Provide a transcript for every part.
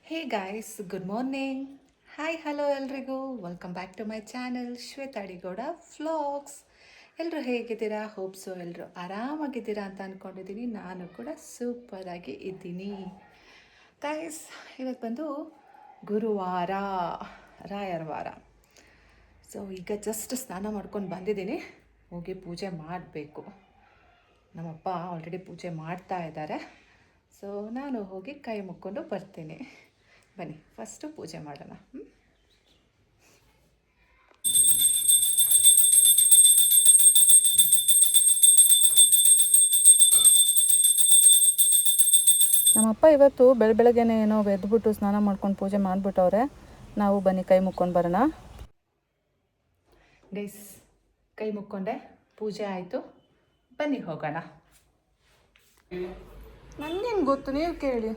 ಹೇ guys, good morning. Hi, hello ಎಲ್ರಿಗೂ. Welcome back to my channel Shweta Adigowda vlogs. ಎಲ್ಲರೂ ಹೇಗಿದ್ದೀರಾ? ಹೋಪ್ಸು ಎಲ್ಲರೂ ಆರಾಮಾಗಿದ್ದೀರಾ ಅಂತ ಅಂದ್ಕೊಂಡಿದ್ದೀನಿ. ನಾನು ಕೂಡ ಸೂಪರಾಗಿ ಇದ್ದೀನಿ ಗಾಯ್ಸ್. ಇವತ್ತು ಬಂದು ಗುರುವಾರ, ರಾಯರ ವಾರ. ಸೊ ಈಗ ಜಸ್ಟ್ ಸ್ನಾನ ಮಾಡ್ಕೊಂಡು ಬಂದಿದ್ದೀನಿ. ಹೋಗಿ ಪೂಜೆ ಮಾಡಬೇಕು. ನಮ್ಮಪ್ಪ ಆಲ್ರೆಡಿ ಪೂಜೆ ಮಾಡ್ತಾ ಇದ್ದಾರೆ. ಸೊ ನಾನು ಹೋಗಿ ಕೈ ಮುಕ್ಕೊಂಡು ಬರ್ತೀನಿ. ಬನ್ನಿ ಫಸ್ಟು ಪೂಜೆ ಮಾಡೋಣ. ನಮ್ಮಪ್ಪ ಇವತ್ತು ಬೆಳಗ್ಗೆನೇ ಏನೋ ಎದ್ಬಿಟ್ಟು ಸ್ನಾನ ಮಾಡ್ಕೊಂಡು ಪೂಜೆ ಮಾಡಿಬಿಟ್ಟವ್ರೆ. ನಾವು ಬನ್ನಿ ಕೈ ಮುಕ್ಕೊಂಡು ಬರೋಣ. ಗೈಸ್, ಕೈ ಮುಕ್ಕೊಂಡೆ, ಪೂಜೆ ಆಯಿತು. ಬನ್ನಿ ಹೋಗೋಣ. ನನಗೇನು ಗೊತ್ತು, ನೀವು ಕೇಳಿ.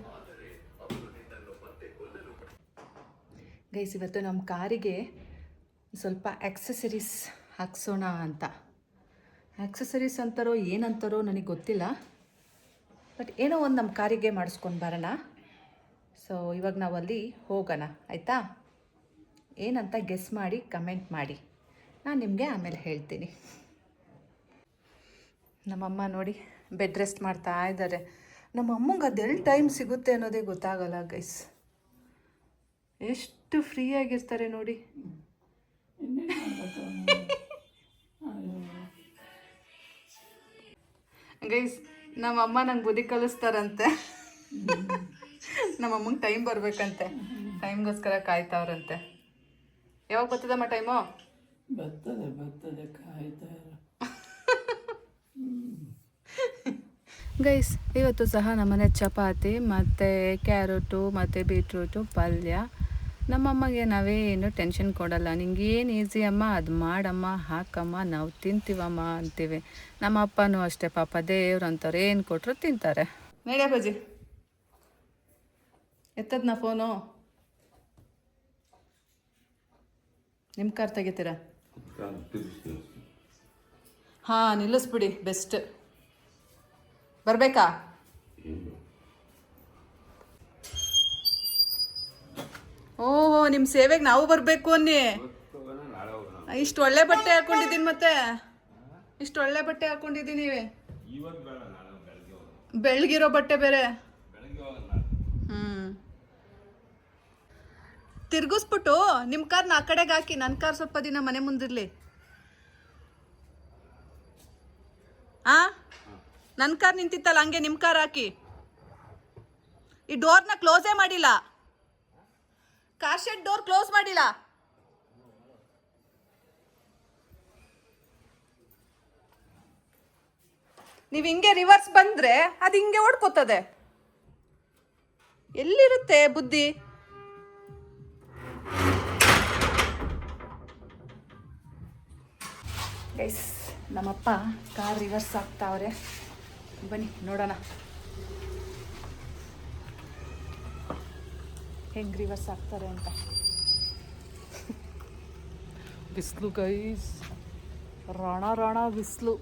ಗೈಸ್, ಇವತ್ತು ನಮ್ಮ ಕಾರಿಗೆ ಸ್ವಲ್ಪ ಆಕ್ಸೆಸರೀಸ್ ಹಾಕ್ಸೋಣ ಅಂತ. ಆಕ್ಸೆಸರೀಸ್ ಅಂತಾರೋ ಏನಂತಾರೋ ನನಗೆ ಗೊತ್ತಿಲ್ಲ, ಬಟ್ ಏನೋ ಒಂದು ನಮ್ಮ ಕಾರಿಗೆ ಮಾಡಿಸ್ಕೊಂಡು ಬರೋಣ. ಸೊ ಇವಾಗ ನಾವು ಅಲ್ಲಿ ಹೋಗೋಣ, ಆಯಿತಾ? ಏನಂತ ಗೆಸ್ ಮಾಡಿ ಕಮೆಂಟ್ ಮಾಡಿ, ನಾನು ನಿಮಗೆ ಆಮೇಲೆ ಹೇಳ್ತೀನಿ. ನಮ್ಮಮ್ಮ ನೋಡಿ ಬೆಡ್ ರೆಸ್ಟ್ ಮಾಡ್ತಾ ಇದ್ದಾರೆ. ನಮ್ಮ ಅಮ್ಮಂಗೆ ಅದೆಲ್ಲಿ ಟೈಮ್ ಸಿಗುತ್ತೆ ಅನ್ನೋದೇ ಗೊತ್ತಾಗಲ್ಲ ಗೈಸ್. ಎಷ್ಟು ಫ್ರೀಯಾಗಿರ್ತಾರೆ ನೋಡಿ. ಗೈಸ್, ನಮ್ಮಮ್ಮ ನಂಗೆ ಬುದ್ಧಿ ಕಲಿಸ್ತಾರಂತೆ. ನಮ್ಮಮ್ಮಂಗೆ ಟೈಮ್ ಬರಬೇಕಂತೆ. ಟೈಮ್ಗೋಸ್ಕರ ಕಾಯ್ತಾವ್ರಂತೆ. ಯಾವಾಗ ಬರ್ತದಮ್ಮ ಟೈಮು? ಬರ್ತದೆ ಕಾಯ್ತಾ. ಗೈಸ್, ಇವತ್ತು ಸಹ ನಮ್ಮನೆ ಚಪಾತಿ ಮತ್ತು ಕ್ಯಾರೆಟು ಮತ್ತು ಬೀಟ್ರೂಟು ಪಲ್ಯ. ನಮ್ಮಮ್ಮಗೆ ನಾವೇನು ಟೆನ್ಷನ್ ಕೊಡಲ್ಲ. ನಿಂಗೆ ಏನು ಈಸಿ ಅಮ್ಮ ಅದು ಮಾಡಮ್ಮ, ಹಾಕಮ್ಮ, ನಾವು ತಿಂತೀವಮ್ಮ ಅಂತೀವಿ. ನಮ್ಮ ಅಪ್ಪನೂ ಅಷ್ಟೇ, ಪಾಪ ದೇವ್ರು ಅಂತಾರೆ, ಏನು ಕೊಟ್ಟರು ತಿಂತಾರೆ. ಮೇಡ್ಯಾ ಬಜ್ಜಿ ಎತ್ತದ್ನ ಫೋನು. ನಿಮ್ಮ ಕಾರ್ ತೆಗಿತೀರಾ? ಹಾಂ, ನಿಲ್ಲಿಸ್ಬಿಡಿ, ಬೆಸ್ಟ್. ಬರಬೇಕಾ? ಓಹೋ, ನಿಮ್ಮ ಸೇವೆಗೆ ನಾವು ಬರಬೇಕು ಅನ್ನಿ. ಇಷ್ಟು ಒಳ್ಳೆ ಬಟ್ಟೆ ಹಾಕೊಂಡಿದ್ದೀನಿ, ಮತ್ತೆ ಇಷ್ಟು ಒಳ್ಳೆ ಬಟ್ಟೆ ಹಾಕೊಂಡಿದ್ದೀನಿ. ಬೆಳಗಿರೋ ಬಟ್ಟೆ ಬೇರೆ. ತಿರ್ಗಿಸ್ಬಿಟ್ಟು ನಿಮ್ಮ ಕಾರ್ನ ಆ ಕಡೆಗೆ ಹಾಕಿ, ನನ್ನ ಕಾರ್ ಸ್ವಲ್ಪ ದಿನ ಮನೆ ಮುಂದಿರಲಿ. ನನ್ನ ಕಾರ್ ನಿಂತಿತ್ತಲ್ಲ, ಹಂಗೆ ನಿಮ್ಮ ಕಾರ್ ಹಾಕಿ. ಈ ಡೋರ್ನ ಕ್ಲೋಸೇ ಮಾಡಿಲ್ಲ, ಕಾರ್ ಶೆಡ್ ಡೋರ್ ಕ್ಲೋಸ್ ಮಾಡಿಲ್ಲ. ನೀವು ಹಿಂಗೆ ರಿವರ್ಸ್ ಬಂದ್ರೆ ಅದು ಹಿಂಗೆ ಓಡ್ಕೋತದೆ. ಎಲ್ಲಿರುತ್ತೆ ಬುದ್ಧಿ? ಗೈಸ್, ನಮ್ಮಪ್ಪ ಕಾರ್ ರಿವರ್ಸ್ ಆಗ್ತಾವ್ರೆ. ಬನ್ನಿ ನೋಡೋಣ ಹೆಂಗೆ ರಿವರ್ಸ್ ಆಗ್ತಾರೆ ಅಂತ. ಬಿಸಿಲು ಗೈಸ್, ರಣ ಬಿಸಿಲು.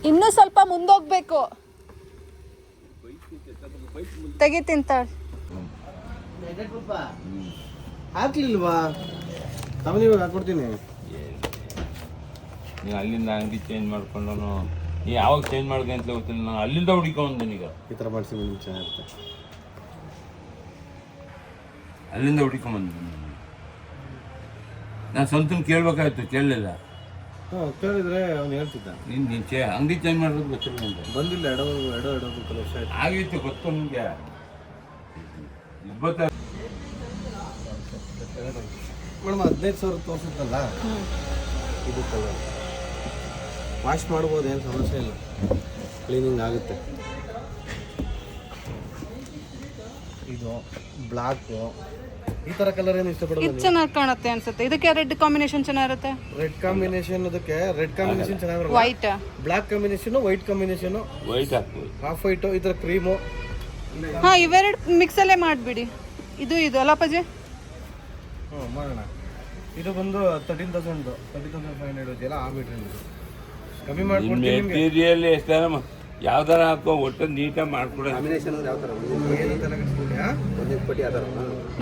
ಇನ್ನೂ ಸ್ವಲ್ಪ ಮುಂದೋಗ್ಬೇಕು. ತೆಗಿತಿಂತಾಳೆ. ಹಾಕ್ಲಿಲ್ವಾ? ತಮ್ಮನಿವಾಗ ಹಾಕೊಡ್ತೀನಿ. ನೀವು ಅಲ್ಲಿಂದ ಅಂಗಡಿ ಚೇಂಜ್ ಮಾಡ್ಕೊಂಡು ನೀ ಯಾವಾಗ ಚೇಂಜ್ ಮಾಡ್ದೆ ಅಂತ ಗೊತ್ತಿಲ್ಲ. ನಾನು ಅಲ್ಲಿಂದ ಹುಡುಕೊಂಡೀಗ ಈ ಥರ ಮಾಡಿಸಿ ಚೆನ್ನಾಗಿರುತ್ತೆ. ಅಲ್ಲಿಂದ ಹುಡುಕೊಂಬಂದು ನಾನು ಸ್ವಂತ ಕೇಳ್ಬೇಕಾಯ್ತು, ಕೇಳಲಿಲ್ಲ. ಹಾಂ, ಕೇಳಿದ್ರೆ ಅವ್ನು ಹೇಳ್ತಿದ್ದ. ನೀನು ಅಂಗಡಿ ಚೇಂಜ್ ಮಾಡೋದು ಗೊತ್ತಿಲ್ಲ ಅಂತ. ಬಂದಿಲ್ಲ, ಎಡೋ ವರ್ಷ ಆಯ್ತು. ಆಗಿತ್ತು ಗೊತ್ತು ನಿಮಗೆ. ಮೇಡಮ್ 15,000 ತೋರಿಸುತ್ತಲ್ಲ, ಇದು ಕಲರ್ ವಾಶ್ ಮಾಡ್ಬೋದು, ಏನು ಸಮಸ್ಯೆ ಇಲ್ಲ, ಕ್ಲೀನಿಂಗ್ ಆಗುತ್ತೆ. ಇದು ಬ್ಲಾಕು ಈ ತರ ಕಲರ್ ಏನು ಇಷ್ಟಪಡೋದು ಇದು ಚೆನ್ನಾಗಿ ಕಾಣುತ್ತೆ ಅನ್ಸುತ್ತೆ. ಇದಕ್ಕೆ ರೆಡ್ ಕಾಂಬಿನೇಷನ್ ಚೆನ್ನಾಗಿರುತ್ತೆ. ರೆಡ್ ಕಾಂಬಿನೇಷನ್, ಅದಕ್ಕೆ ರೆಡ್ ಕಾಂಬಿನೇಷನ್ ಚೆನ್ನಾಗಿರಲ್ಲ. White, black combination, white combination, white ಹಾಕ್ಬೋದು. ಹಾಫ್ ವೈಟ್, ಈ ತರ ಕ್ರೀಮು. ಹಾ ಇವೆರಡು ಮಿಕ್ಸಲ್ಲೇ ಮಾಡಿಬಿಡಿ. ಇದು ಅಲ್ಲ ಪಜೆ. ಮಾಡೋಣ. ಇದು ಬಂದು 13,500 ಇದೆಯಲ್ಲ ಆ ಮೀಟ್ರಲ್ಲಿ ಕಮ್ಮಿ ಮಾಡ್ಕೊಡ್ತೀನಿ ನಿಮಗೆ. ಮೆಟೀರಿಯಲ್ ಎಷ್ಟಾರ ಯಾವ್ದಾರ ಹಾಕೋ ಒಟ್ಟು ನೀಟಾಗಿ ಮಾಡ್ಕೊಡ.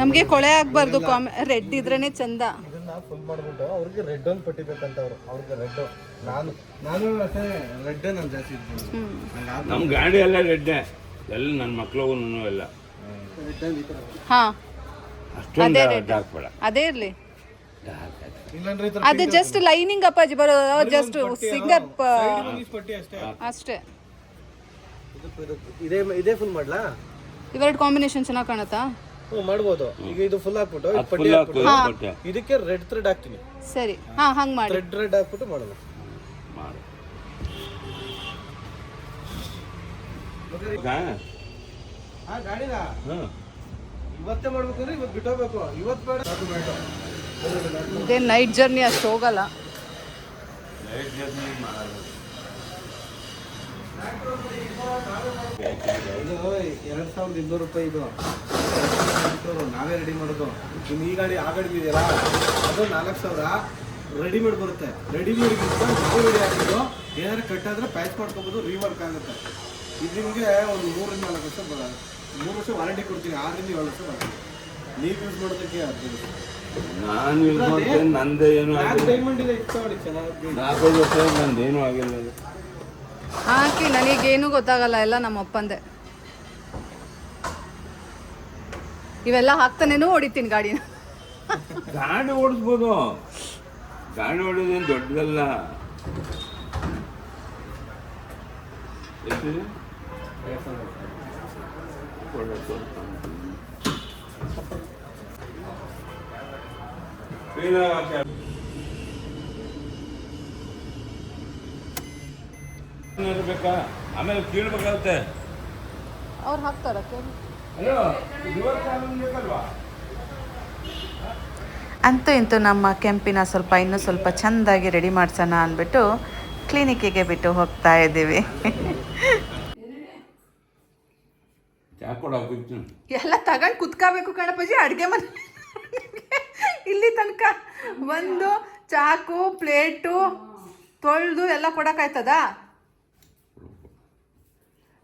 ನಮಗೆ ಕೊಳೆ ಆಗ್ಬಾರ್ದು. ರೆಡ್ ಇದ್ರೇನೆ ಚಂದ. ಇದನ್ನ ಫುಲ್ ಮಾಡ್ಬಿಟ್ಟು ಅವ್ರಿಗೆ ರೆಡ್ ಒಂದು ಪಟ್ಟಿ ಬೇಕಂತ ಅವ್ರಿಗೆ ರೆಡ್. ನಾನು ಅಷ್ಟೇ ರೆಡ್ ನಾನು ಜಾಸ್ತಿ ಇದ್ದೀನಿ. ನಮ್ಮ ಗಾಡಿ ಎಲ್ಲ ರೆಡ್ಡೆ ಎಲ್ಲ ನನ್ನ ಮಕ್ಳಿಗೂ ಎಲ್ಲ ಹಾ ಅಷ್ಟೊಂದು ಡಾರ್ಕ್ ಬೇಡ. ಅದೇ ಇರ್ಲಿ. ಇಲ್ಲಾಂದ್ರೆ ಈ ತರ ಅದು ಜಸ್ಟ್ ಲೈನಿಂಗ್ ಅಪ್ಪಾಜಿ ಬರೋದು. ಜಸ್ಟ್ ಸಿಂಗರ್ ಪಟ್ಟಿ ಅಷ್ಟೇ. ಅಷ್ಟೇ. ಇದೇ ಫುಲ್ ಮಾಡ್ಲಾ? ಇವೆರಡು ಕಾಂಬಿನೇಷನ್ ಚೆನ್ನಾಗಿ ಕಾಣುತ್ತಾ? ಮಾಡ್ಬೋದು. ಈಗ ಇದು ಫುಲ್ ಹಾಕ್ಬಿಟ್ಟು ಇದು ಪಟ್ಟಿ ಫುಲ್ ಹಾಕ್ಬಿಟ್ಟು ಹಾಕಿ ಇದಕ್ಕೆ ರೆಡ್ ಥ್ರೆಡ್ ಹಾಕ್ತೀನಿ. ಸರಿ, ಹಾ ಹಂಗ್ ಮಾಡಿ. ರೆಡ್ ಹಾಕ್ಬಿಟ್ಟು ಮಾಡೋಣ. ಮಾಡು. ಹಾ ಗಾಡಿನ ಹ್ಮ್ ಇವತ್ತೇ ಮಾಡ್ಬೇಕಂದ್ರೆ ಇವತ್ತು ಬಿಟ್ಟೋಗ್ಬೇಕು. ಇವತ್ತು ಬೇಡ. ಇದೇ ನೈಟ್ ಜರ್ನಿ ಅಷ್ಟು ಹೋಗಲ್ಲ. ಇದು 2,200 ರೂಪಾಯಿ. ಇದು ನಾವೇ ರೆಡಿ ಮಾಡೋದು. ಇನ್ನು ಈ ಗಾಡಿ ಆ ಗಾಡಿ ಇದೆಯಲ್ಲ ಅದು 4,000 ರೆಡಿಮೇಡ್ ಬರುತ್ತೆ. ರೆಡಿಮೇಡ್ಗಿಂತ ನಾವು ರೆಡಿ ಆಗಿದ್ದು ಏನಾದ್ರು ಕಟ್ಟಾದ್ರೆ ಪ್ಯಾಚ್ ಮಾಡ್ಕೊಬೋದು, ರೀವರ್ಕ್ ಆಗುತ್ತೆ. ಇದು ನಿಮಗೆ ಒಂದು 3ರಿಂದ 4 ವರ್ಷ ಬರೋದು. 3 ವರ್ಷ ವಾರಂಟಿ ಕೊಡ್ತೀನಿ. 6ರಿಂದ 7 ವರ್ಷ ಬರ್ತದೆ. ನೀವು ಯೂಸ್ ಮಾಡೋದಕ್ಕೆ 10 ವರ್ಷ. ನಾನು ಯೂಸ್ ಮಾಡ್ತೇನೆ. ನಂದೇ ಏನು ಆಗಿಲ್ಲ. ಡೈಮಂಡ್ ಇದೆ ಇಷ್ಟ ನೋಡಿ ಚೆನ್ನಾಗಿ. 4-5 ವರ್ಷ ನಂದೇನು ಆಗಿಲ್ಲ. ಹಾಕಿ ನನಗೇನು ಗೊತ್ತಾಗಲ್ಲ, ಎಲ್ಲ ನಮ್ಮ ಅಪ್ಪಂದೆ. ಇವೆಲ್ಲ ಹಾಕ್ತಾನೇನು ಹೊಡಿತೀನಿ ಗಾಡಿನ. ಗಾಡಿ ಓಡಿಸ್ಬೋದು. ಗಾಡಿ ಹೊಡಿಯೋದೇನು ದೊಡ್ಡದಲ್ಲ. ಎಷ್ಟಿದೆ? ಬೇಕಾ? ಆಮೇಲೆ ಕೇಳ್ಬೇಕಾಗುತ್ತೆ. ಅವ್ರು ಹಾಕ್ತಾರ. ಅಂತೂ ಇಂತೂ ನಮ್ಮ ಕೆಂಪಿನ ಇನ್ನೂ ಸ್ವಲ್ಪ ಚೆಂದಾಗಿ ರೆಡಿ ಮಾಡ್ಸೋಣ ಅಂದ್ಬಿಟ್ಟು ಕ್ಲಿನಿಕ್ಕಿಗೆ ಬಿಟ್ಟು ಹೋಗ್ತಾ ಇದ್ದೀವಿ. ಎಲ್ಲ ತಗೊಂಡು ಕುತ್ಕೋಬೇಕು ಕಣಪ್ಪಾಜಿ. ಅಡುಗೆ ಮನೆ ಇಲ್ಲಿ ತನಕ ಒಂದು ಚಾಕು ಪ್ಲೇಟು ತೊಳೆದು ಎಲ್ಲ ಕೊಡೋಕ್ಕಾಯ್ತದ?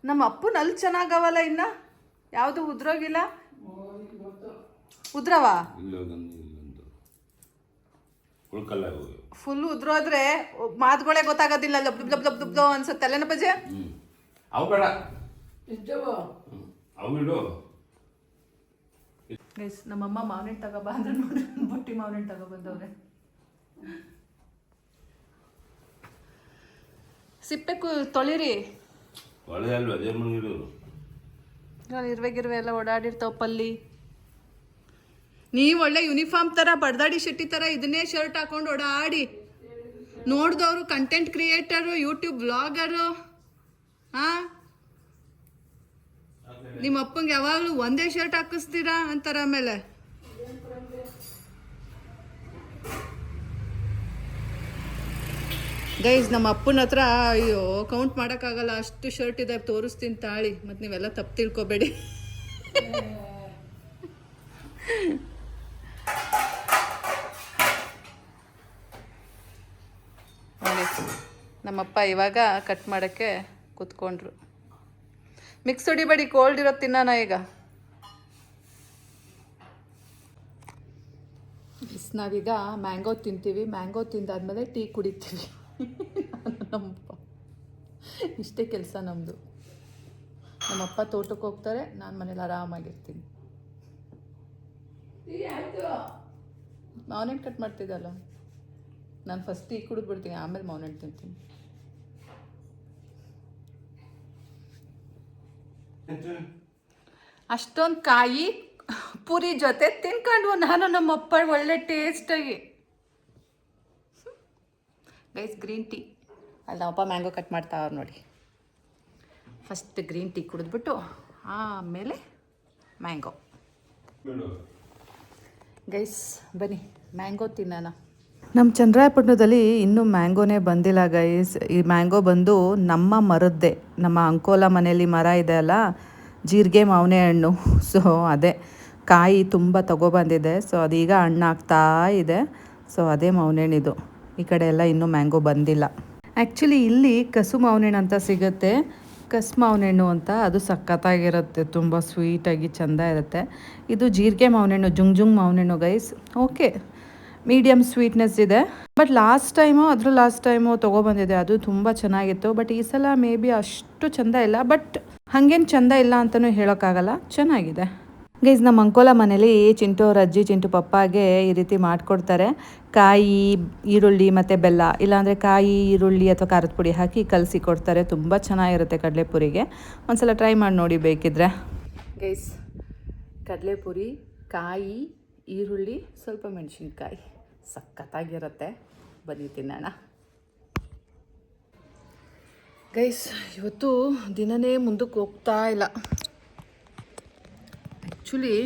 ನಮ್ಮ ಅಪ್ಪನ ಅಲ್ಲಿ ಚೆನ್ನಾಗವಲ್ಲ. ಇನ್ನ ಯಾವುದು ಉದ್ರೋಗಿಲ್ಲ. ಉದ್ರವ ಫುಲ್ ಉದ್ರೋದ್ರೆ ಮಾತುಗಳೇ ಗೊತ್ತಾಗೋದಿಲ್ಲ. ಲಬ್ ಲಬ್ ಲಬ್ ಲಬ್ ಅನ್ಸುತ್ತೆ ಅಲ್ಲೇನ ಪಜೆ? ನಮ್ಮಮ್ಮ ಮಾವಿನ ತಗೋಬಾ ಅಂದ್ರೆ ನೋಡ್ರಿ, ಬುಟ್ಟಿ ಮಾವಿನ ತಗೊಬಂದವ್ರೆ. ಸಿಪ್ಪೆ ತೊಳಿರಿ. ಇರುವೆ ಎಲ್ಲ ಓಡಾಡಿರ್ತಾವ ಪಲ್ಲಿ. ನೀವು ಒಳ್ಳೆ ಯೂನಿಫಾರ್ಮ್ ತರ ಬಡ್ದಾಡಿ ಶೆಟ್ಟಿ ತರ ಇದನ್ನೇ ಶರ್ಟ್ ಹಾಕೊಂಡು ಓಡಾಡಿ ನೋಡ್ದವ್ರು ಕಂಟೆಂಟ್ ಕ್ರಿಯೇಟರು, ಯೂಟ್ಯೂಬ್ ಬ್ಲಾಗರು. ಹಾ, ನಿಮ್ಮ ಅಪ್ಪಂಗೆ ಯಾವಾಗಲೂ ಒಂದೇ ಶರ್ಟ್ ಹಾಕಿಸ್ತೀರಾ ಅಂತಾರ. ಆಮೇಲೆ ಗೈಸ್ ನಮ್ಮ ಅಪ್ಪನ ಹತ್ರ ಅಯ್ಯೋ ಕೌಂಟ್ ಮಾಡೋಕ್ಕಾಗಲ್ಲ, ಅಷ್ಟು ಶರ್ಟ್ ಇದೆ. ತೋರಿಸ್ತೀನಿ ತಾಳಿ, ಮತ್ತು ನೀವೆಲ್ಲ ತಪ್ಪು ತಿಳ್ಕೊಬೇಡಿ. ನೋಡಿ ನಮ್ಮಪ್ಪ ಇವಾಗ ಕಟ್ ಮಾಡೋಕ್ಕೆ ಕೂತ್ಕೊಂಡ್ರು. ಮಿಕ್ಸ್ ಹೊಡಿಬೇಡಿ, ಕೋಲ್ಡ್ ಇರೋದು ತಿನ್ನೋಣ ಈಗ. ನಾವೀಗ ಮ್ಯಾಂಗೋ ತಿಂತೀವಿ. ಮ್ಯಾಂಗೋ ತಿಂದಾದ್ಮೇಲೆ ಟೀ ಕುಡಿತೀವಿ. ನಮ್ಮಪ್ಪ ಇಷ್ಟೇ ಕೆಲಸ ನಮ್ಮದು. ನಮ್ಮಪ್ಪ ತೋಟಕ್ಕೆ ಹೋಗ್ತಾರೆ, ನಾನು ಮನೇಲಿ ಆರಾಮಾಗಿರ್ತೀನಿ. ಮಾವಿನ ಹಣ್ಣು ಕಟ್ ಮಾಡ್ತಿದ್ದಲ್ಲ, ನಾನು ಫಸ್ಟ್ ಟೀ ಕುಡಿದ್ಬಿಡ್ತೀನಿ, ಆಮೇಲೆ ಮಾವಿನ ಹಣ್ಣು ತಿಂತೀನಿ. ಅಷ್ಟೊಂದು ಕಾಯಿ ಪುರಿ ಜೊತೆ ತಿನ್ಕೊಂಡು ನಾನು ನಮ್ಮಪ್ಪ ಒಳ್ಳೆ ಟೇಸ್ಟಾಗಿ. ಗೈಸ್ ಗ್ರೀನ್ ಟೀ ಅಲ್ಲಿ ನಮ್ಮಪ್ಪ ಮ್ಯಾಂಗೋ ಕಟ್ ಮಾಡ್ತಾವ್ರು ನೋಡಿ. ಫಸ್ಟ್ ಗ್ರೀನ್ ಟೀ ಕುಡಿದ್ಬಿಟ್ಟು ಆಮೇಲೆ ಮ್ಯಾಂಗೋ. ಗೈಸ್ ಬನ್ನಿ ಮ್ಯಾಂಗೋ ತಿನ್ನೋಣ. ನಮ್ಮ ಚನ್ನರಾಯಪಟ್ಟಣದಲ್ಲಿ ಇನ್ನೂ ಮ್ಯಾಂಗೋನೇ ಬಂದಿಲ್ಲ ಗೈಸ್. ಈ ಮ್ಯಾಂಗೋ ಬಂದು ನಮ್ಮ ಮರದ್ದೇ, ನಮ್ಮ ಅಂಕೋಲ ಮನೆಯಲ್ಲಿ ಮರ ಇದೆ ಅಲ್ಲ, ಜೀರಿಗೆ ಮಾವಿನ ಹಣ್ಣು. ಸೊ ಅದೇ ಕಾಯಿ ತುಂಬ ತಗೊಬಂದಿದೆ. ಸೊ ಅದೀಗ ಹಣ್ಣಾಗ್ತಾ ಇದೆ. ಸೊ ಅದೇ ಮಾವಿನ ಹಣ್ಣಿದು. ಈ ಕಡೆ ಎಲ್ಲ ಇನ್ನೂ ಮ್ಯಾಂಗೋ ಬಂದಿಲ್ಲ. ಆ್ಯಕ್ಚುಲಿ ಇಲ್ಲಿ ಕಸು ಮಾವಿನ ಹಣ್ಣು ಅಂತ ಸಿಗುತ್ತೆ, ಕಸ್ ಮಾವಿನ ಹಣ್ಣು ಅಂತ. ಅದು ಸಖತ್ತಾಗಿರುತ್ತೆ, ತುಂಬ ಸ್ವೀಟಾಗಿ ಚೆಂದ ಇರುತ್ತೆ. ಇದು ಜೀರಿಗೆ ಮಾವಿನ ಹಣ್ಣು, ಜುಂಗ್ ಮಾವಿನ ಹಣ್ಣು ಗೈಸ್. ಓಕೆ, ಮೀಡಿಯಮ್ ಸ್ವೀಟ್ನೆಸ್ ಇದೆ. ಬಟ್ ಲಾಸ್ಟ್ ಟೈಮು ತೊಗೊಬಂದಿದೆ, ಅದು ತುಂಬ ಚೆನ್ನಾಗಿತ್ತು. ಬಟ್ ಈ ಸಲ ಮೇ ಬಿ ಅಷ್ಟು ಚೆಂದ ಇಲ್ಲ. ಬಟ್ ಹಾಗೇನು ಚೆಂದ ಇಲ್ಲ ಅಂತಲೂ ಹೇಳೋಕ್ಕಾಗಲ್ಲ, ಚೆನ್ನಾಗಿದೆ ಗೈಸ್. ನಮ್ಮ ಅಂಕೋಲ ಮನೇಲಿ ಚಿಂಟು ಅವ್ರ ಅಜ್ಜಿ, ಚಿಂಟು ಪಪ್ಪಾಗೆ ಈ ರೀತಿ ಮಾಡಿಕೊಡ್ತಾರೆ. ಕಾಯಿ, ಈರುಳ್ಳಿ ಮತ್ತು ಬೆಲ್ಲ, ಇಲ್ಲಾಂದರೆ ಕಾಯಿ, ಈರುಳ್ಳಿ ಅಥವಾ ಖಾರದ ಪುಡಿ ಹಾಕಿ ಕಲಸಿ ಕೊಡ್ತಾರೆ. ತುಂಬ ಚೆನ್ನಾಗಿರುತ್ತೆ ಕಡಲೆಪುರಿಗೆ. ಒಂದ್ಸಲ ಟ್ರೈ ಮಾಡಿ ನೋಡಿ ಬೇಕಿದ್ರೆ ಗೈಸ್. ಕಡಲೆಪುರಿ, ಕಾಯಿ, ಈರುಳ್ಳಿ, ಸ್ವಲ್ಪ ಮೆಣಸಿನ್ಕಾಯಿ, ಸಖತ್ತಾಗಿರುತ್ತೆ. ಬನ್ನಿ ತಿನ್ನೋಣ ಗೈಸ್. ಇವತ್ತು ದಿನನೇ ಮುಂದಕ್ಕೆ ಹೋಗ್ತಾ ಇಲ್ಲ. ಆ್ಯಕ್ಚುಲಿ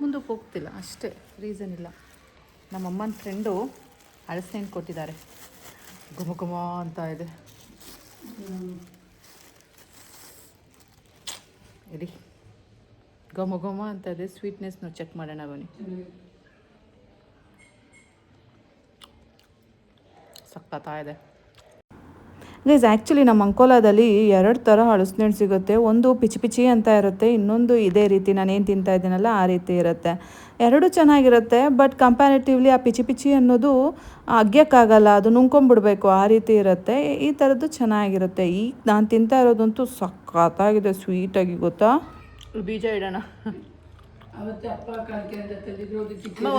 ಮುಂದಕ್ಕೆ ಹೋಗ್ತಿಲ್ಲ ಅಷ್ಟೇ, ರೀಸನ್ ಇಲ್ಲ. ನಮ್ಮಮ್ಮನ ಫ್ರೆಂಡು ಹಳಸಿನ ಕೊಟ್ಟಿದ್ದಾರೆ, ಘುಮ ಘುಮ ಅಂತ ಇದೆ. ಇಡಿ ಘಮ ಘಮ ಅಂತ ಇದೆ. ಸ್ವೀಟ್ನೆಸ್ನ ಚೆಕ್ ಮಾಡೋಣ ಬನ್ನಿ. ಸಖತ್ತಾ ಇದೆ ಗೈಸ್. ಆ್ಯಕ್ಚುಲಿ ನಮ್ಮ ಅಂಕೋಲಾದಲ್ಲಿ 2 ಥರ ಹಳಸಿನಣ್ಣು ಸಿಗುತ್ತೆ. ಒಂದು ಪಿಚಿ ಪಿಚಿ ಅಂತ ಇರುತ್ತೆ, ಇನ್ನೊಂದು ಇದೇ ರೀತಿ ನಾನೇನು ತಿಂತಾ ಇದ್ದೀನಲ್ಲ ಆ ರೀತಿ ಇರುತ್ತೆ. ಎರಡೂ ಚೆನ್ನಾಗಿರುತ್ತೆ. ಬಟ್ ಕಂಪ್ಯಾರಿಟಿವ್ಲಿ ಆ ಪಿಚಿ ಪಿಚಿ ಅನ್ನೋದು ಅಗ್ಯಕ್ಕಾಗಲ್ಲ, ಅದು ನುಂಗ್ಕೊಂಬಿಡ್ಬೇಕು, ಆ ರೀತಿ ಇರುತ್ತೆ. ಈ ಥರದ್ದು ಚೆನ್ನಾಗಿರುತ್ತೆ. ಈಗ ನಾನು ತಿಂತಾ ಇರೋದಂತೂ ಸಖತ್ತಾಗಿದೆ, ಸ್ವೀಟಾಗಿ, ಗೊತ್ತಾ. ಬೀಜ ಇಡೋಣ.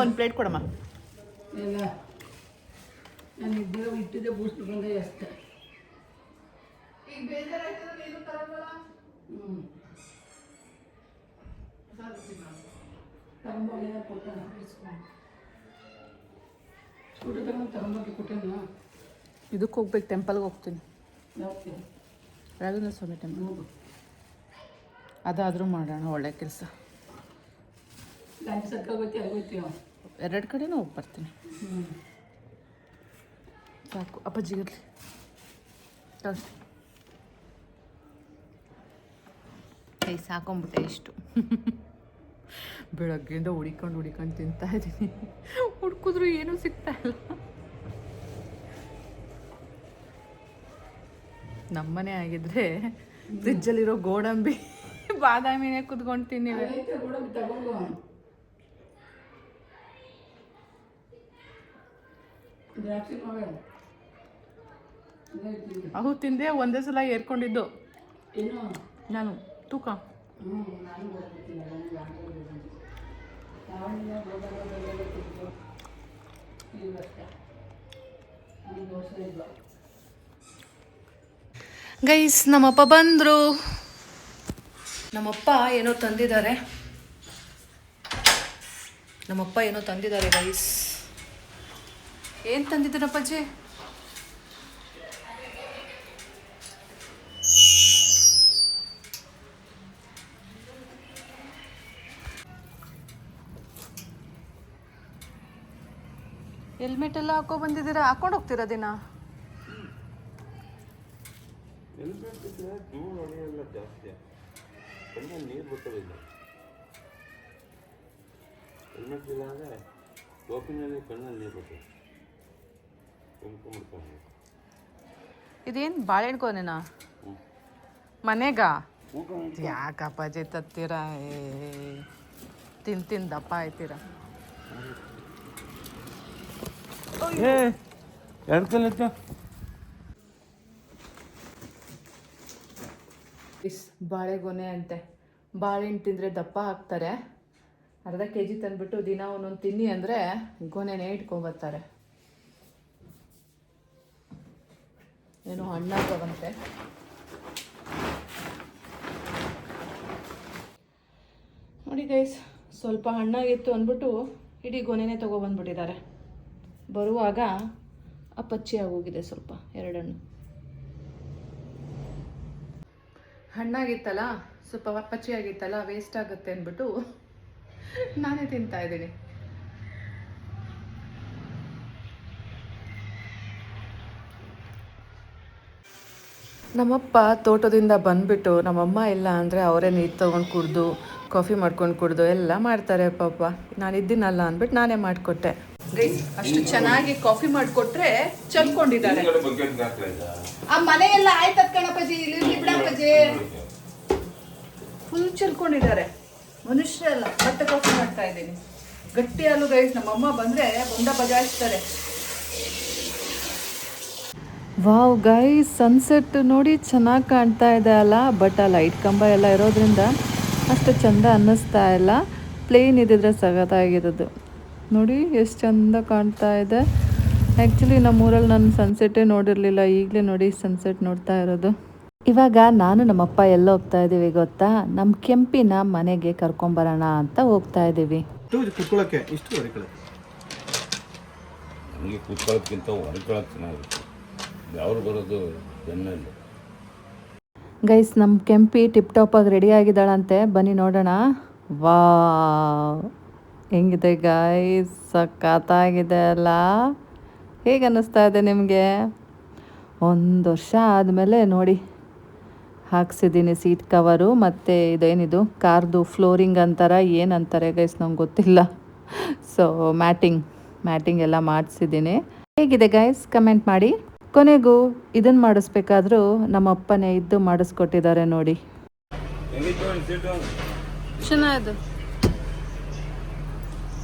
ಒಂದು ಪ್ಲೇಟ್ ಕೊಡಮ್ಮ. ಇದಕ್ಕೆ ಹೋಗ್ಬೇಕು, ಟೆಂಪಲ್ಗೆ ಹೋಗ್ತೀನಿ, ರಾಘವೇಂದ್ರ ಸ್ವಾಮಿ ಟೆಂಪಲ್. ಅದಾದರೂ ಮಾಡೋಣ, ಒಳ್ಳೆ ಕೆಲಸ. 2 ಕಡೆನೂ ಹೋಗಿ ಬರ್ತೀನಿ. ಸಾಕು ಅಪ್ಪಾಜಿಗಿರಲಿ. ಕೈ ಸಾಕೊಂಬಿಟ್ಟೆ ಇಷ್ಟು. ಬೆಳಗ್ಗೆಯಿಂದ ಹುಡಿಕೊಂಡು ತಿಂತಾ ಇದ್ದೀನಿ. ಹುಡ್ಕಿದ್ರು ಏನೂ ಸಿಗ್ತಾ ಇಲ್ಲ. ನಮ್ಮನೆ ಆಗಿದ್ರೆ ಫ್ರಿಜ್ಜಲ್ಲಿರೋ ಗೋಡಂಬಿ, ಬಾದಾಮಿನೇ ಕುತ್ಕೊಂಡು ತಿನ್ನಿವೆ. ಅವು ತಿಂದೆ, ಒಂದೇ ಸಲ ಏರ್ಕೊಂಡಿದ್ದು ನಾನು ತೂಕ. ಗೈಸ್, ನಮ್ಮಪ್ಪ ಬಂದರು. ನಮ್ಮಪ್ಪ ಏನೋ ತಂದಿದ್ದಾರೆ ಗೈಸ್. ಏನು ತಂದಿದ್ದೀನಪ್ಪಾಜಿ? ಹೆಲ್ಮೆಟ್ ಎಲ್ಲ ಹಾಕೋ ಬಂದಿದ್ದೀರಾ? ಹಾಕೊಂಡು ಹೋಗ್ತೀರಾ ದಿನ? ನೀರು ಬರ್ತವಿಲ್ಲ. ಹೆಲ್ಮೆಟ್ ಇಲ್ಲ ಅಂದರೆ ಟೋಪಿನಲ್ಲಿ ಕಣ್ಣಲ್ಲಿ ನೀರು ಬರ್ತದೆ. ಇದೇನು ಬಾಳೆಹಣ್ಕೋನೇನಾ ಮನೆಗ? ಯಾಕಪ್ಪಾಜಿ ತತ್ತೀರಾ? ತಿಂದು ದಪ್ಪ ಆಯ್ತೀರಾ? ಬಾಳೆಗೊನೆ ಅಂತೆ. ಬಾಳೆಹಣ್ಣು ತಿಂದರೆ ದಪ್ಪ ಆಗ್ತಾರೆ. ಅರ್ಧ kg ತಂದ್ಬಿಟ್ಟು ದಿನ ಒಂದೊಂದು ತಿನ್ನಿ ಅಂದರೆ ಗೊನೆನೇ ಇಟ್ಕೊಂಬರ್ತಾರೆ. ಏನೋ ಹಣ್ಣಾಗವಂತೆ. ನೋಡಿ ಗೈಸ್, ಸ್ವಲ್ಪ ಹಣ್ಣಾಗಿತ್ತು ಅಂದ್ಬಿಟ್ಟು ಇಡೀ ಗೊನೆನೇ ತೊಗೊಬಂದ್ಬಿಟ್ಟಿದ್ದಾರೆ. ಬರುವಾಗ ಅಪ್ಪಚ್ಚಿ ಆಗೋಗಿದೆ ಸ್ವಲ್ಪ, 2 ಹಣ್ಣು. ಹಣ್ಣಾಗಿತ್ತಲ್ಲ, ಸ್ವಲ್ಪ ಪಚ್ಚಿ ಆಗಿತ್ತಲ್ಲ, ವೇಸ್ಟ್ ಆಗುತ್ತೆ ಅಂದ್ಬಿಟ್ಟು ನಾನೇ ತಿಂತಾ ಇದ್ದೀನಿ. ನಮ್ಮಪ್ಪ ತೋಟದಿಂದ ಬಂದ್ಬಿಟ್ಟು ನಮ್ಮಮ್ಮ ಇಲ್ಲ ಅಂದರೆ ಅವರೇ ನೀರು ತೊಗೊಂಡು ಕುಡ್ದು ಕಾಫಿ ಮಾಡ್ಕೊಂಡು ಕುಡ್ದು ಎಲ್ಲ ಮಾಡ್ತಾರೆ ಪಾಪ. ನಾನು ಇದ್ದೀನಲ್ಲ ಅಂದ್ಬಿಟ್ಟು ನಾನೇ ಮಾಡಿಕೊಟ್ಟೆ. ಅಷ್ಟು ಚೆನ್ನಾಗಿ ಕಾಫಿ ಮಾಡಿಕೊಟ್ರೆ ಚಲ್ಕೊಂಡಿದ್ದಾರೆ. ಆ ಮನೆ ಎಲ್ಲ ಆಯ್ತದ ಕಣಪ್ಪಾಜಿ, ಇಲ್ಲಿ ಬಿಡಪ್ಪಾಜಿ. ಫುಲ್ ಚಲ್ಕೊಂಡಿದ್ದಾರೆ ಮನುಷ್ಯರೆಲ್ಲ. ಮತ್ತೆ ಕಾಫಿ ಮಾಡ್ತಾ ಇದ್ದೀನಿ. ಗಟ್ಟಿ ಹಾಲು ಗೈಸ್. ನಮ್ಮಮ್ಮ ಬಂದರೆ ಬೊಂಡ ಬಜಾಯಿಸ್ತಾರೆ. ವಾವ್ ಗೈಸ್, ಸನ್ಸೆಟ್ ನೋಡಿ ಚೆನ್ನಾಗಿ ಕಾಣ್ತಾ ಇದೆ ಅಲ್ಲ. ಬಟ್ ಆ ಲೈಟ್ ಕಂಬ ಎಲ್ಲ ಇರೋದ್ರಿಂದ ಅಷ್ಟು ಚಂದ ಅನ್ನಿಸ್ತಾ ಇಲ್ಲ. ಪ್ಲೇನ್ ಇದ್ದಿದ್ರೆ ಸಖತ್ತಾಗಿರೋದು. ನೋಡಿ ಎಷ್ಟು ಚಂದ ಕಾಣ್ತಾ ಇದೆ. ಆ್ಯಕ್ಚುಲಿ ನಮ್ಮೂರಲ್ಲಿ ನಾನು ಸನ್ಸೆಟ್ಟೇ ನೋಡಿರಲಿಲ್ಲ. ಈಗಲೇ ನೋಡಿ ಸನ್ಸೆಟ್ ನೋಡ್ತಾ ಇರೋದು. ಇವಾಗ ನಾನು ನಮ್ಮಪ್ಪ ಎಲ್ಲ ಹೋಗ್ತಾ ಇದ್ದೀವಿ ಗೊತ್ತಾ? ನಮ್ಮ ಕೆಂಪಿನ ಮನೆಗೆ ಕರ್ಕೊಂಬರೋಣ ಅಂತ ಹೋಗ್ತಾ ಇದ್ದೀವಿ. ಕುತ್ಕೊಳ್ಳೋಕ್ಕೆ ಇಷ್ಟು ಹೊರಕೊಳ್ಳೋಕ್ಕೆ ನಮಗೆ ಕೂತ್ಕೊಳ್ಳೋದ್ಕಿಂತ ಹೊರಕೊಳ್ಳೋದು ಚೆನ್ನಾಗಿರುತ್ತೆ. ಯಾರು ಬರೋದು ಬೆನ್ನಲ್ಲಿ. ಗೈಸ್, ನಮ್ಮ ಕೆಂಪಿ ಟಿಪ್ ಟಾಪಾಗಿ ರೆಡಿ ಆಗಿದ್ದಾಳಂತೆ. ಬನ್ನಿ ನೋಡೋಣ. ವಾ, ಹೆಂಗಿದೆ ಗೈಸ್? ಸಖತ್ತಾಗಿದೆ ಅಲ್ಲ? ಹೇಗೆ ಅನ್ನಿಸ್ತಾ ಇದೆ ನಿಮಗೆ? 1 ವರ್ಷ ಆದಮೇಲೆ ನೋಡಿ ಹಾಕ್ಸಿದ್ದೀನಿ ಸೀಟ್ ಕವರು. ಮತ್ತು ಇದೇನಿದು ಕಾರ್ದು ಫ್ಲೋರಿಂಗ್ ಅಂತಾರ ಏನಂತಾರೆ ಗೈಸ್ ನಂಗೆ ಗೊತ್ತಿಲ್ಲ. ಸೊ ಮ್ಯಾಟಿಂಗ್ ಎಲ್ಲ ಮಾಡಿಸಿದ್ದೀನಿ. ಹೇಗಿದೆ ಗೈಸ್ ಕಮೆಂಟ್ ಮಾಡಿ. ಕೊನೆಗೂ ಇದನ್ನು ಮಾಡಿಸ್ಬೇಕಾದ್ರೂ ನಮ್ಮ ಅಪ್ಪನೇ ಇದ್ದು ಮಾಡಿಸ್ಕೊಟ್ಟಿದ್ದಾರೆ ನೋಡಿ. ಚೆನ್ನಾಗಿದೆ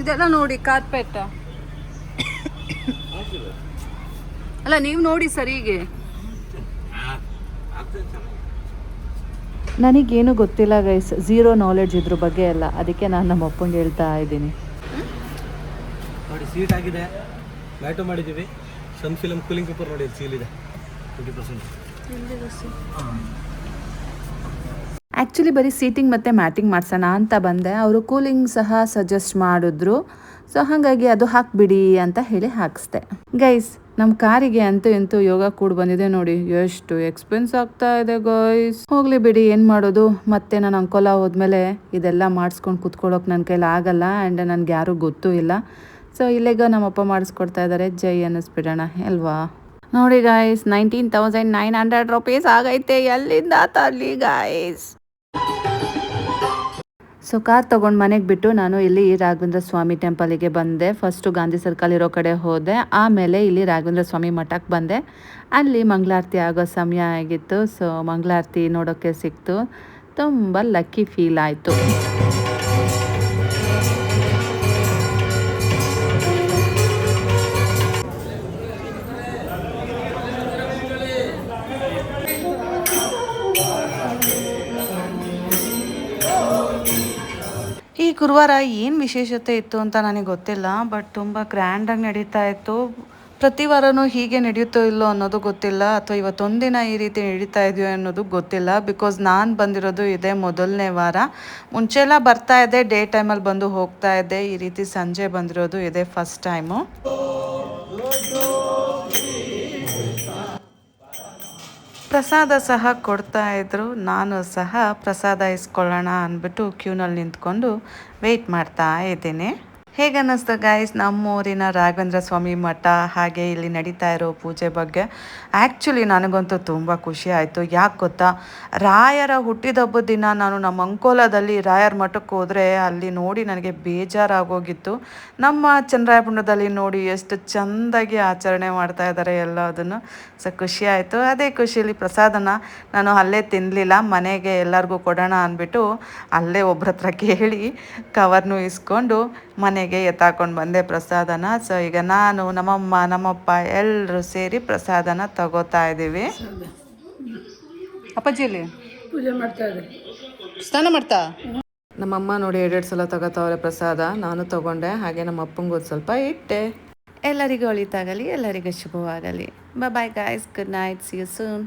ಇದೆಲ್ಲ ನೋಡಿ. ಕಾರ್ಪೆಟ್ ಅಲ್ಲ, ನೀವು ನೋಡಿ ಸರಿಗೆ. ನನಗೇನು ಗೊತ್ತಿಲ್ಲ ಗೈಸ್, ಝೀರೋ ನಾಲೆಡ್ಜ್ ಇದ್ರ ಬಗ್ಗೆ ಎಲ್ಲ. ಅದಕ್ಕೆ ನಾನು ನಮ್ಮ ಅಪ್ಪಂಗೆ ಹೇಳ್ತಾ ಇದ್ದೀನಿ. ನೋಡಿ ಸೀಟ್ ಆಗಿದೆ, ಮ್ಯಾಟು ಮಾಡಿದ್ದೀವಿ. ಸನ್ ಫಿಲಮ್ ಕೂಲಿಂಗ್ ಪೇಪರ್ ನೋಡಿ, ಸೀಲ್ ಇದೆ 20%. ಆ್ಯಕ್ಚುಲಿ ಬರೀ ಸೀಟಿಂಗ್ ಮತ್ತು ಮ್ಯಾಟಿಂಗ್ ಮಾಡ್ಸೋಣ ಅಂತ ಬಂದೆ. ಅವರು ಕೂಲಿಂಗ್ ಸಹ ಸಜೆಸ್ಟ್ ಮಾಡಿದ್ರು. ಸೊ ಹಾಗಾಗಿ ಅದು ಹಾಕ್ಬಿಡಿ ಅಂತ ಹೇಳಿ ಹಾಕಿಸ್ದೆ. ಗೈಸ್, ನಮ್ಮ ಕಾರಿಗೆ ಅಂತೂ ಯೋಗ ಕೂಡ ಬಂದಿದೆ ನೋಡಿ. ಎಷ್ಟು ಎಕ್ಸ್ಪೆನ್ಸ್ ಆಗ್ತಾ ಇದೆ ಗೈಸ್. ಹೋಗ್ಲಿ ಬಿಡಿ, ಏನು ಮಾಡೋದು. ಮತ್ತೆ ನಾನು ಅಂಕೋಲ ಹೋದ್ಮೇಲೆ ಇದೆಲ್ಲ ಮಾಡಿಸ್ಕೊಂಡು ಕುತ್ಕೊಳ್ಳೋಕೆ ನನ್ನ ಕೈಲಿ ಆಗಲ್ಲ. ಆ್ಯಂಡ್ ನನಗೆ ಯಾರೂ ಗೊತ್ತೂ ಇಲ್ಲ. ಸೊ ಇಲ್ಲಿಗ ನಮ್ಮಪ್ಪ ಮಾಡಿಸ್ಕೊಡ್ತಾ ಇದ್ದಾರೆ. ಜೈ ಅನ್ನಿಸ್ಬಿಡೋಣ ಅಲ್ವಾ? ನೋಡಿ ಗಾಯ್ಸ್, 19,900 ರೂಪೀಸ್ ಆಗೈತೆ. ಎಲ್ಲಿಂದ ತರಲಿ ಗಾಯ್ಸ್? ಸೊ ಕಾರ್ ತೊಗೊಂಡು ಮನೆಗೆ ಬಿಟ್ಟು ನಾನು ಇಲ್ಲಿ ರಾಘವೇಂದ್ರ ಸ್ವಾಮಿ ಟೆಂಪಲಿಗೆ ಬಂದೆ. ಫಸ್ಟು ಗಾಂಧಿ ಸರ್ಕಲ್ ಇರೋ ಕಡೆ ಹೋದೆ. ಆಮೇಲೆ ಇಲ್ಲಿ ರಾಘವೇಂದ್ರ ಸ್ವಾಮಿ ಮಠಕ್ಕೆ ಬಂದೆ. ಅಲ್ಲಿ ಮಂಗಳಾರತಿ ಆಗೋ ಸಮಯ ಆಗಿತ್ತು. ಸೊ ಮಂಗಳಾರತಿ ನೋಡೋಕ್ಕೆ ಸಿಕ್ತು. ತುಂಬ ಲಕ್ಕಿ ಫೀಲ್ ಆಯಿತು. ಈ ಗುರುವಾರ ಏನು ವಿಶೇಷತೆ ಇತ್ತು ಅಂತ ನನಗೆ ಗೊತ್ತಿಲ್ಲ. ಬಟ್ ತುಂಬ ಗ್ರ್ಯಾಂಡಾಗಿ ನಡೀತಾ ಇತ್ತು. ಪ್ರತಿ ವಾರನೂ ಹೀಗೆ ನಡೆಯುತ್ತೋ ಇಲ್ಲೋ ಅನ್ನೋದು ಗೊತ್ತಿಲ್ಲ. ಅಥವಾ ಇವತ್ತೊಂದಿನ ಈ ರೀತಿ ನಡೀತಾ ಇದೆಯೋ ಅನ್ನೋದು ಗೊತ್ತಿಲ್ಲ. ಬಿಕಾಸ್ ನಾನು ಬಂದಿರೋದು ಇದೇ ಮೊದಲನೇ ವಾರ. ಮುಂಚೆಲ್ಲ ಬರ್ತಾ ಇದ್ದೆ, ಡೇ ಟೈಮಲ್ಲಿ ಬಂದು ಹೋಗ್ತಾ ಇದ್ದೆ. ಈ ರೀತಿ ಸಂಜೆ ಬಂದಿರೋದು ಇದೇ ಫಸ್ಟ್ ಟೈಮು. ಪ್ರಸಾದ ಸಹ ಕೊಡ್ತಾ ಇದ್ರು. ನಾನು ಸಹ ಪ್ರಸಾದ ಇಸ್ಕೊಳ್ಳೋಣ ಅಂದ್ಬಿಟ್ಟು ಕ್ಯೂನಲ್ಲಿ ನಿಂತ್ಕೊಂಡು ವೆಯ್ಟ್ ಮಾಡ್ತಾ ಇದ್ದೀನಿ. ಹೇಗೆ ಅನ್ನಿಸ್ತು ಗೈಸ್ ನಮ್ಮೂರಿನ ರಾಘವೇಂದ್ರ ಸ್ವಾಮಿ ಮಠ ಹಾಗೆ ಇಲ್ಲಿ ನಡೀತಾ ಇರೋ ಪೂಜೆ ಬಗ್ಗೆ? ಆ್ಯಕ್ಚುಲಿ ನನಗಂತೂ ತುಂಬ ಖುಷಿ ಆಯಿತು. ಯಾಕೆ ಗೊತ್ತಾ, ರಾಯರ ಹುಟ್ಟಿದಬ್ಬದ ದಿನ ನಾನು ನಮ್ಮ ಅಂಕೋಲಾದಲ್ಲಿ ರಾಯರ ಮಠಕ್ಕೆ ಹೋದರೆ ಅಲ್ಲಿ ನೋಡಿ ನನಗೆ ಬೇಜಾರಾಗೋಗಿತ್ತು. ನಮ್ಮ ಚನ್ನರಾಯಪಟ್ಟಣದಲ್ಲಿ ನೋಡಿ ಎಷ್ಟು ಚೆಂದಾಗಿ ಆಚರಣೆ ಮಾಡ್ತಾ ಇದ್ದಾರೆ ಎಲ್ಲದನ್ನು. ಸೊ ಖುಷಿ ಆಯಿತು. ಅದೇ ಖುಷಿಯಲ್ಲಿ ಪ್ರಸಾದನ ನಾನು ಅಲ್ಲೇ ತಿನ್ನಲಿಲ್ಲ, ಮನೆಗೆ ಎಲ್ಲರಿಗೂ ಕೊಡೋಣ ಅಂದ್ಬಿಟ್ಟು ಅಲ್ಲೇ ಒಬ್ರ ಹತ್ರ ಕೇಳಿ ಕವರ್ನು ಇಸ್ಕೊಂಡು ಮನೆಗೆ ಎತ್ತಾಕೊಂಡು ಬಂದೆ ಪ್ರಸಾದನ. ಸೊ ಈಗ ನಾನು ನಮ್ಮಮ್ಮ ನಮ್ಮಪ್ಪ ಎಲ್ಲರೂ ಸೇರಿ ಪ್ರಸಾದನ ತಗೋತಾ ಇದ್ದೀವಿ. ಅಪ್ಪಾಜಿಯಲ್ಲಿ ಪೂಜೆ ಮಾಡ್ತಾ ಇದೆ, ಸ್ನಾನ ಮಾಡ್ತಾ. ನಮ್ಮಮ್ಮ ನೋಡಿ 2 ಸಲ ತಗೋತಾವ್ರೆ ಪ್ರಸಾದ. ನಾನು ತಗೊಂಡೆ, ಹಾಗೆ ನಮ್ಮ ಅಪ್ಪಂಗೆ ಒಂದು ಸ್ವಲ್ಪ ಇಟ್ಟೆ. ಎಲ್ಲರಿಗೂ ಒಳಿತಾಗಲಿ, ಎಲ್ಲರಿಗೂ ಶುಭವಾಗಲಿ. Bye guys, good night, see you soon.